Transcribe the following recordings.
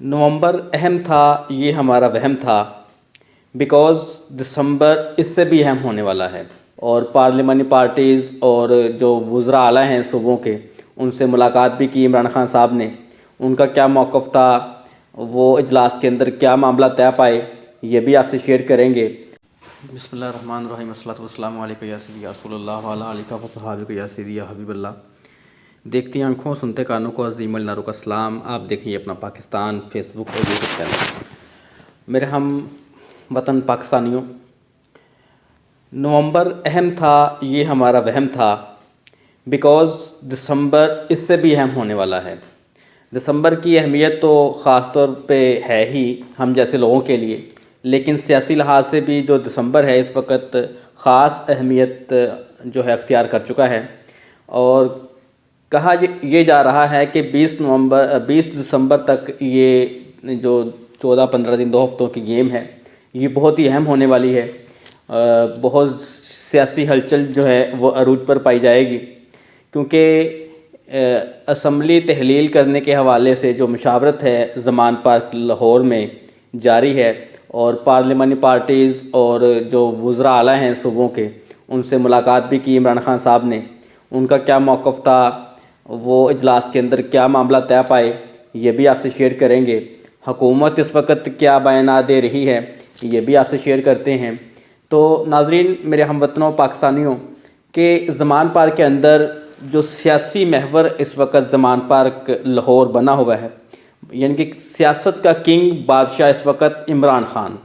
नवंबर अहम था, ये हमारा वहम था, बिकॉज़ दिसंबर इससे भी अहम होने वाला है। और पार्लिमानी पार्टीज़ और जो वज़रा आला हैं सूबों के, उनसे मुलाकात भी की इमरान खान साहब ने। उनका क्या मौक़िफ़ था, वो इजलास के अंदर क्या मामला तय पाए, ये भी आपसे शेयर करेंगे। बिस्मिल्लाहिर्रहमानिर्रहीम, अस्सलातु वस्सलामु अलैका या सय्यदी या रसूलल्लाह व अला आलिका व सहाबिका या सय्यदी या हबीबल्लाह। देखती आंखों, सुनते कानों को अज़ीम नारों का सलाम। आप देखिए अपना पाकिस्तान फेसबुक और यूट्यूब चैनल। मेरे हम वतन पाकिस्तानियों, नवंबर अहम था, ये हमारा वहम था, बिकॉज़ दिसंबर इससे भी अहम होने वाला है। दिसंबर की अहमियत तो ख़ास तौर पे है ही हम जैसे लोगों के लिए, लेकिन सियासी लिहाज से भी जो दिसंबर है इस वक्त ख़ास अहमियत जो है अख्तियार कर चुका है। और कहा ये जा रहा है कि 20 दिसंबर तक ये जो 14-15 दिन 2 हफ्तों की गेम है, ये बहुत ही अहम होने वाली है। बहुत सियासी हलचल जो है वो अरूज पर पाई जाएगी, क्योंकि असम्बली तहलील करने के हवाले से जो मुशावरत है ज़मान पार्क लाहौर में जारी है, और पार्लिमानी पार्टीज़ और जो वज़रा आला हैं सूबों के, उनसे मुलाकात भी की इमरान खान साहब ने। उनका क्या मौक़िफ़ था, वो इजलास के अंदर क्या मामला तय पाए, ये भी आपसे शेयर करेंगे। हुकूमत इस वक्त क्या बयान दे रही है, ये भी आपसे शेयर करते हैं। तो नाज़रीन, मेरे हमवतनों पाकिस्तानियों के ज़मान पार्क के अंदर जो सियासी महवर इस वक्त ज़मान पार्क लाहौर बना हुआ है, यानी कि सियासत का किंग बादशाह इस वक्त इमरान खान,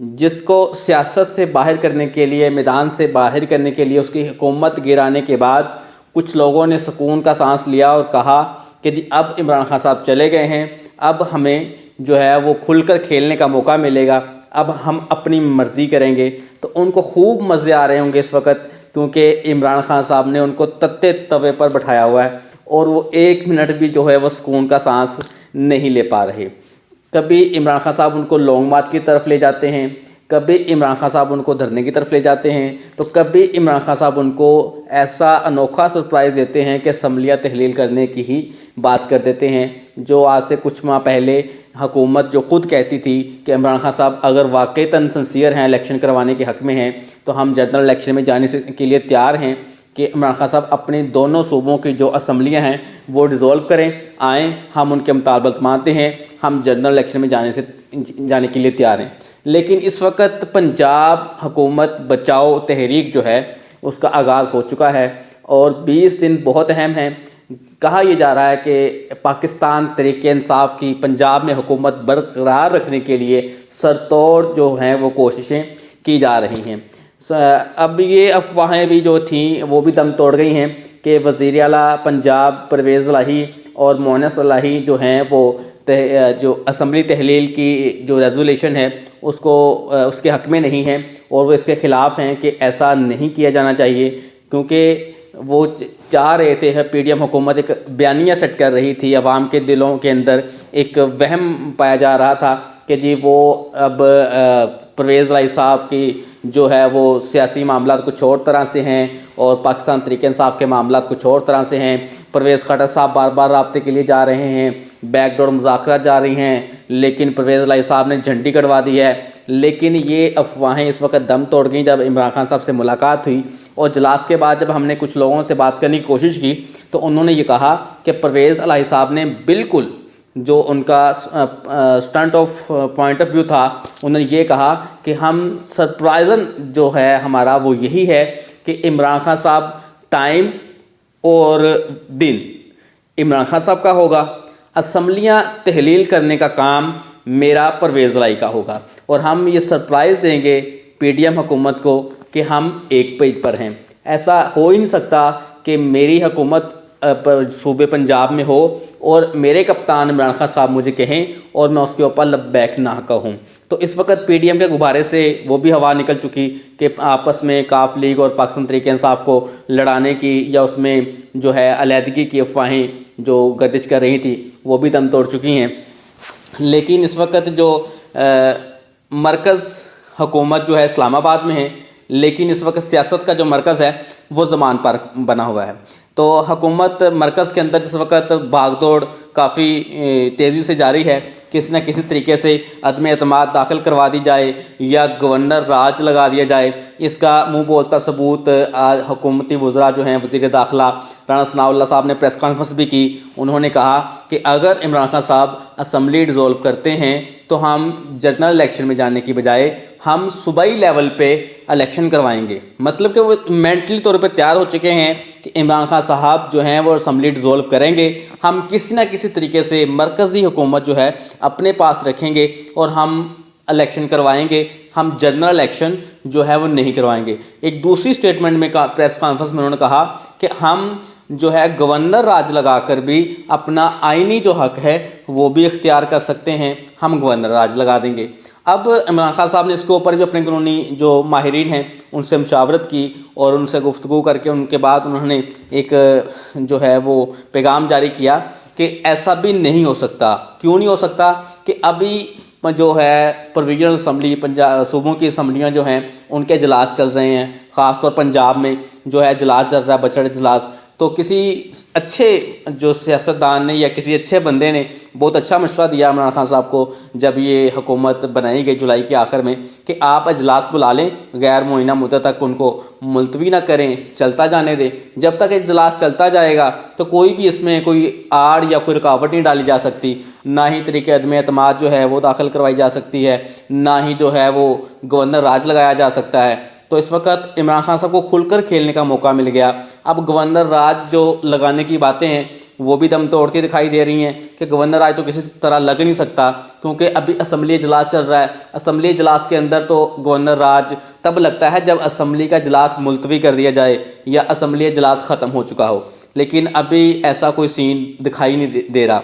जिसको सियासत से बाहर करने के लिए, मैदान से बाहर करने के लिए, उसकी हुकूमत गिराने के बाद कुछ लोगों ने सुकून का सांस लिया और कहा कि जी अब इमरान खान साहब चले गए हैं, अब हमें जो है वो खुलकर खेलने का मौका मिलेगा, अब हम अपनी मर्ज़ी करेंगे। तो उनको खूब मज़े आ रहे होंगे इस वक्त, क्योंकि इमरान खान साहब ने उनको तत्ते तवे पर बैठाया हुआ है और वो एक मिनट भी जो है वो सुकून का सांस नहीं ले पा रहे। कभी इमरान खान साहब उनको लॉन्ग मार्च की तरफ ले जाते हैं, कभी इमरान खान साहब उनको धरने की तरफ ले जाते हैं, तो कभी इमरान खान साहब उनको ऐसा अनोखा सरप्राइज़ देते हैं कि असम्बलियाँ तहलील करने की ही बात कर देते हैं। जो आज से कुछ माह पहले हुकूमत जो ख़ुद कहती थी कि इमरान खान साहब अगर वाकईतन सिंसियर हैं, इलेक्शन करवाने के हक़ में हैं, तो हम जनरल इलेक्शन में जाने के लिए तैयार हैं कि इमरान खान साहब अपने दोनों सूबों की जो असम्बलियाँ हैं वो डिज़ोल्व करें, आएँ, हम उनके मुताबिक मानते हैं, हम जनरल इलेक्शन में जाने के लिए तैयार हैं। लेकिन इस वक्त पंजाब हुकूमत बचाओ तहरीक जो है उसका आगाज़ हो चुका है और 20 दिन बहुत अहम हैं। कहा यह जा रहा है कि पाकिस्तान तहरीक इंसाफ की पंजाब में हुकूमत बरकरार रखने के लिए सरतोड़ जो हैं वो कोशिशें की जा रही हैं। अब ये अफवाहें भी जो थीं वो भी दम तोड़ गई हैं कि वज़ीर आला पंजाब परवेज़ इलाही और मोअन्नस इलाही जो हैं वो जो असम्बली तहलील की जो रेजोल्यूशन है उसको उसके हक़ में नहीं है और वो इसके ख़िलाफ़ हैं कि ऐसा नहीं किया जाना चाहिए, क्योंकि वो चाह रहे थे, पीडीएम हुकूमत एक बयानिया सेट कर रही थी, अवाम के दिलों के अंदर एक वहम पाया जा रहा था कि जी वो अब परवेज़ इलाही साहब की जो है वो सियासी मामला कुछ और तरह से हैं और पाकिस्तान तहरीक इंसाफ के मामला कुछ और तरह से हैं। परवेज़ खट्टर साहब बार बार राब्ते के लिए जा रहे हैं, बैकडोर मुज़ाकरात जा रही हैं, लेकिन परवेज़ इलाही साहब ने झंडी कटवा दी है। लेकिन ये अफवाहें इस वक्त दम तोड़ गई जब इमरान खान साहब से मुलाकात हुई और इजलास के बाद जब हमने कुछ लोगों से बात करने की कोशिश की तो उन्होंने ये कहा कि परवेज़ इलाही साहब ने बिल्कुल जो उनका stand of point of view था, उन्होंने ये कहा कि हम सरप्राइज़न जो है हमारा वो यही है कि इमरान खान साहब टाइम और दिन इमरान खान साहब का होगा, असम्बलियाँ तहलील करने का काम मेरा परवेज़ इलाही का होगा और हम ये सरप्राइज़ देंगे पीडीएम हुकूमत को कि हम एक पेज पर हैं। ऐसा हो ही नहीं सकता कि मेरी हुकूमत सूबे पंजाब में हो और मेरे कप्तान इमरान खान साहब मुझे कहें और मैं उसके ऊपर लब्बैक ना कहूँ। तो इस वक्त पीडीएम के गुब्बारे से वो भी हवा निकल चुकी कि आपस में काफ लीग और पाकिस्तान तहरीक इंसाफ को लड़ाने की या उसमें जो है अलहदगी की अफवाहें जो गर्दिश कर रही थी वो भी दम तोड़ चुकी हैं। लेकिन इस वक्त जो मरकज़ हुकूमत जो है इस्लामाबाद में है, लेकिन इस वक्त सियासत का जो मरकज़ है वो ज़मान पार्क बना हुआ है। तो हुकूमत मरकज़ के अंदर इस वक्त भागदौड़ काफ़ी तेज़ी से जारी है किसी न किसी तरीके से अदम एतमाद दाखिल करवा दी जाए या गवर्नर राज लगा दिया जाए। इसका मुंह बोलता सबूत आज हुकूमती वज़रा जो हैं, वज़ीर दाखिला राना सनाउल्लाह साहब ने प्रेस कॉन्फ्रेंस भी की। उन्होंने कहा कि अगर इमरान खान साहब असम्बली डिज़ोल्व करते हैं तो हम जनरल इलेक्शन में जाने की बजाय हम सूबाई लेवल पे इलेक्शन करवाएंगे। मतलब कि वो मेंटली तौर पे तैयार हो चुके हैं कि इमरान खान साहब जो हैं वो असम्बली डिज़ोल्व करेंगे, हम किसी न किसी तरीके से मरकज़ी हुकूमत जो है अपने पास रखेंगे और हम इलेक्शन करवाएंगे, हम जनरल इलेक्शन जो है वो नहीं करवाएंगे। एक दूसरी स्टेटमेंट में प्रेस कॉन्फ्रेंस में उन्होंने कहा कि हम जो है गवर्नर राज लगाकर भी अपना आइनी जो हक है वो भी इख्तियार कर सकते हैं, हम गवर्नर राज लगा देंगे। अब इमरान खान साहब ने इसके ऊपर भी अपने कानूनी जो माहिरीन हैं उनसे मशावरत की और उनसे गुफ्तगू करके उनके बाद उन्होंने एक जो है वो पैगाम जारी किया कि ऐसा भी नहीं हो सकता। क्यों नहीं हो सकता? कि अभी जो है प्रोविजनल असम्बली पंजाब सूबों की असम्बलियाँ जो हैं उनके इजलास चल रहे हैं, ख़ासतौर पंजाब में जो है इजलास चल रहा है, बजट इजलास। तो किसी अच्छे जो सियासतदान ने या किसी अच्छे बंदे ने बहुत अच्छा मशवरा दिया इमरान खान साहब को जब ये हुकूमत बनाई गई जुलाई के आखिर में कि आप इजलास बुला लें, गैर मुअय्यना मुद्दत तक उनको मुलतवी ना करें, चलता जाने दें। जब तक इजलास चलता जाएगा तो कोई भी इसमें कोई आड़ या कोई रुकावट नहीं डाली जा सकती, ना ही तरीके अदम एतमाद जो है वो दाखिल करवाई जा सकती है, ना ही जो है वो गवर्नर राज लगाया जा सकता है। तो इस वक्त इमरान खान साहब को खुलकर खेलने का मौका मिल गया। अब गवर्नर राज जो लगाने की बातें हैं वो भी दम तोड़ती दिखाई दे रही हैं कि गवर्नर राज तो किसी तरह लग नहीं सकता, क्योंकि अभी असम्बली इजलास चल रहा है। असम्बली इजलास के अंदर तो गवर्नर राज तब लगता है जब असम्बली का इजलास मुलतवी कर दिया जाए या असम्बली इजलास ख़त्म हो चुका हो, लेकिन अभी ऐसा कोई सीन दिखाई नहीं दे रहा।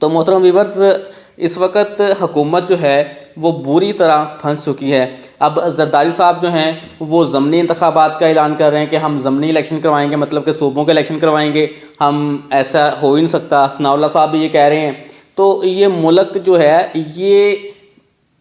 तो मोहतरम व्यूअर्स, इस वक्त हुकूमत जो है वो बुरी तरह फंस चुकी है। अब जरदारी साहब जो हैं वो ज़मनी इंतखाबात का ऐलान कर रहे हैं कि हम ज़मनी इलेक्शन करवाएंगे, मतलब कि सूबों के इलेक्शन करवाएंगे, हम ऐसा हो ही नहीं सकता। सनाउल्लाह साहब भी ये कह रहे हैं। तो ये मुल्क जो है ये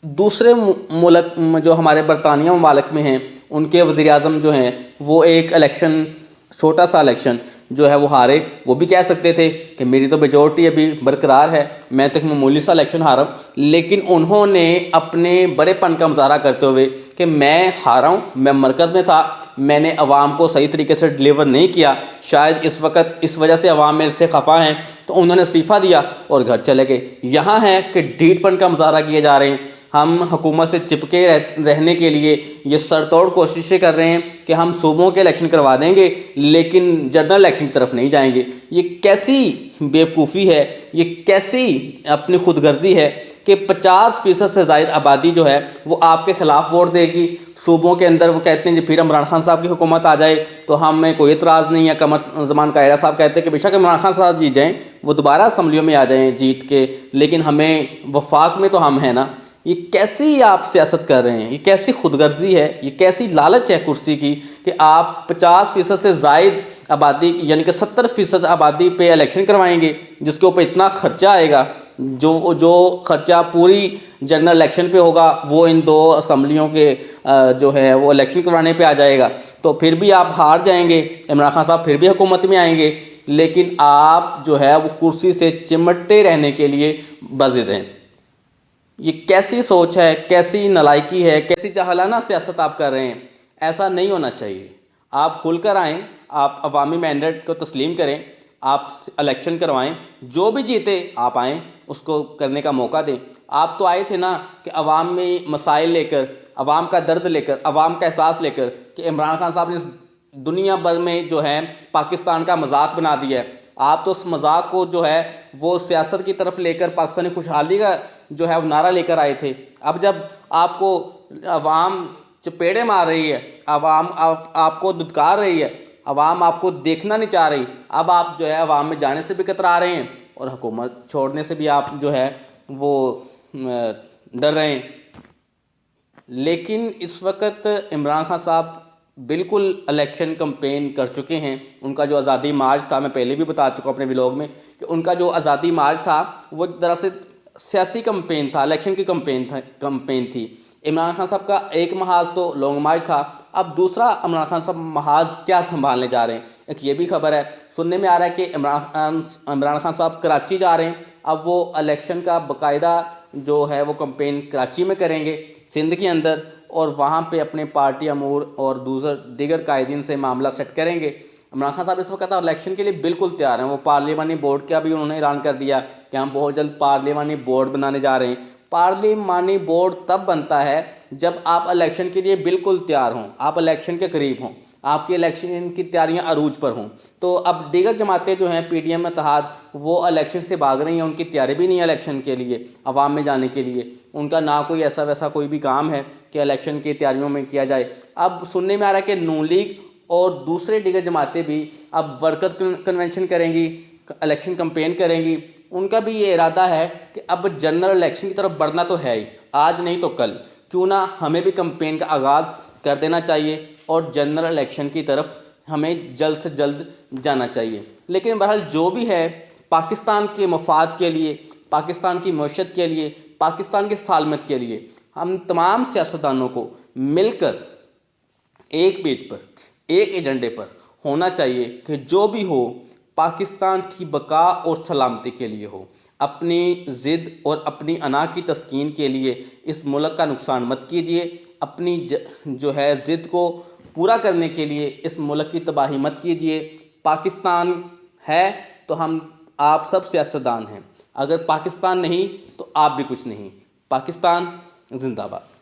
दूसरे मुल्क जो हमारे बरतानिया ममालिक में हैं उनके वज़ीर आज़म जो हैं वो एक इलेक्शन, छोटा सा इलेक्शन जो है वो हारे, वो भी कह सकते थे कि मेरी तो मेजॉरिटी अभी बरकरार है, मैं तो एक मामूली सा इलेक्शन हारा हूँ। लेकिन उन्होंने अपने बड़ेपन का मुजाहरा करते हुए कि मैं हारा हूँ, मैं मरकज़ में था, मैंने अवाम को सही तरीके से डिलीवर नहीं किया, शायद इस वक्त इस वजह से अवाम मेरे से खफा हैं, तो उन्होंने इस्तीफ़ा दिया और घर चले गए। यहाँ है कि ढीठपन का मुजाहरा किए जा रहे हैं। हम हुकूमत से चिपके रहने के लिए ये सरतोड़ कोशिशें कर रहे हैं कि हम सूबों के इलेक्शन करवा देंगे लेकिन जनरल इलेक्शन की तरफ नहीं जाएंगे। ये कैसी बेवकूफ़ी है, ये कैसी अपनी खुदगर्जी है कि 50% से ज़ायद आबादी जो है वो आपके ख़िलाफ़ वोट देगी। सूबों के अंदर वो कहते हैं कि फिर इमरान खान साहब की हुकूमत आ जाए तो हमें कोई एतराज़ नहीं है। कमर ज़मान कायरा साहब कहते हैं कि बेशक इमरान खान साहब जीत जाएँ, वो दोबारा असम्बलियों में आ जाएँ जीत के, लेकिन हमें वफाक में तो हम हैं ना। ये कैसी आप सियासत कर रहे हैं, ये कैसी खुदगर्जी है, ये कैसी लालच है कुर्सी की कि आप 50% से ज़ायद आबादी यानी कि 70% आबादी पे इलेक्शन करवाएंगे जिसके ऊपर इतना खर्चा आएगा। जो खर्चा पूरी जनरल इलेक्शन पे होगा वो इन दो असम्बलियों के जो है वो इलेक्शन करवाने पे आ जाएगा। तो फिर भी आप हार जाएंगे, इमरान खान साहब फिर भी हुकूमत में आएंगे, लेकिन आप जो है वो कुर्सी से चिमटते रहने के लिए बज़िद हैं। ये कैसी सोच है, कैसी नालायकी है, कैसी जहालाना सियासत आप कर रहे हैं। ऐसा नहीं होना चाहिए। आप खुलकर आएँ, आप अवामी मैंडेट को तस्लीम करें, आप इलेक्शन करवाएं, जो भी जीते आप आएँ, उसको करने का मौका दें। आप तो आए थे ना कि अवाम में मसाइल लेकर, अवाम का दर्द लेकर, अवाम का एहसास लेकर कि इमरान खान साहब ने इस दुनिया भर में जो है पाकिस्तान का मजाक बना दिया है। आप तो उस मजाक को जो है वो सियासत की तरफ लेकर पाकिस्तानी खुशहाली का जो है वो नारा लेकर आए थे। अब जब आपको अवाम चपेड़े मार रही है, अवाम आपको दुदकार रही है, अवाम आपको देखना नहीं चाह रही, अब आप जो है अवाम में जाने से भी कतरा रहे हैं और हुकूमत छोड़ने से भी आप जो है वो डर रहे हैं। लेकिन इस वक्त इमरान खान साहब बिल्कुल इलेक्शन कैंपेन कर चुके हैं। उनका जो आज़ादी मार्च था, मैं पहले भी बता चुका हूँ अपने व्लॉग में कि उनका जो आज़ादी मार्च था वो दरअसल सियासी कैंपेन था, इलेक्शन की कैंपेन थी। इमरान खान साहब का एक महाज तो लॉन्ग मार्च था, अब दूसरा इमरान खान साहब महाज क्या संभालने जा रहे हैं। एक ये भी खबर है سننے میں آ رہا ہے کہ عمران خان صاحب کراچی جا رہے ہیں. اب وہ الیکشن کا باقاعدہ جو ہے وہ کمپین کراچی میں کریں گے سندھ کے اندر, اور وہاں پہ اپنے پارٹی امور اور دیگر قائدین سے معاملہ سیٹ کریں گے. عمران خان صاحب اس وقت الیکشن کے لیے بالکل تیار ہیں. وہ پارلیمانی بورڈ کا بھی انہوں نے اعلان کر دیا کہ ہم بہت جلد پارلیمانی بورڈ بنانے جا رہے ہیں. پارلیمانی بورڈ تب بنتا ہے جب آپ الیکشن کے لیے بالکل تیار ہوں, آپ الیکشن کے قریب ہوں, آپ کی الیکشن کی تیاریاں عروج پر ہوں. تو اب دیگر جماعتیں جو ہیں پی ڈی ایم اتحاد وہ الیکشن سے بھاگ رہی ہیں, ان کی تیاری بھی نہیں ہے الیکشن کے لیے, عوام میں جانے کے لیے. ان کا نہ کوئی ایسا ویسا کوئی بھی کام ہے کہ الیکشن کی تیاریوں میں کیا جائے. اب سننے میں آ رہا ہے کہ نون لیگ اور دوسرے دیگر جماعتیں بھی اب ورکر کنونشن کریں گی, الیکشن کمپین کریں گی. ان کا بھی یہ ارادہ ہے کہ اب جنرل الیکشن کی طرف بڑھنا تو ہے ہی, آج نہیں تو کل, کیوں نہ ہمیں بھی کمپین کا آغاز کر دینا چاہیے اور جنرل الیکشن کی طرف ہمیں جلد سے جلد جانا چاہیے. لیکن بہرحال جو بھی ہے, پاکستان کے مفاد کے لیے, پاکستان کی معیشت کے لیے, پاکستان کی سالمت کے لیے ہم تمام سیاستدانوں کو مل کر ایک پیج پر, ایک ایجنڈے پر ہونا چاہیے کہ جو بھی ہو پاکستان کی بقا اور سلامتی کے لیے ہو. اپنی ضد اور اپنی انا کی تسکین کے لیے اس ملک کا نقصان مت کیجیے. اپنی جو ہے ضد کو پورا کرنے کے لیے اس ملک کی تباہی مت کیجیے. پاکستان ہے تو ہم آپ سب سیاستدان ہیں, اگر پاکستان نہیں تو آپ بھی کچھ نہیں. پاکستان زندہ باد.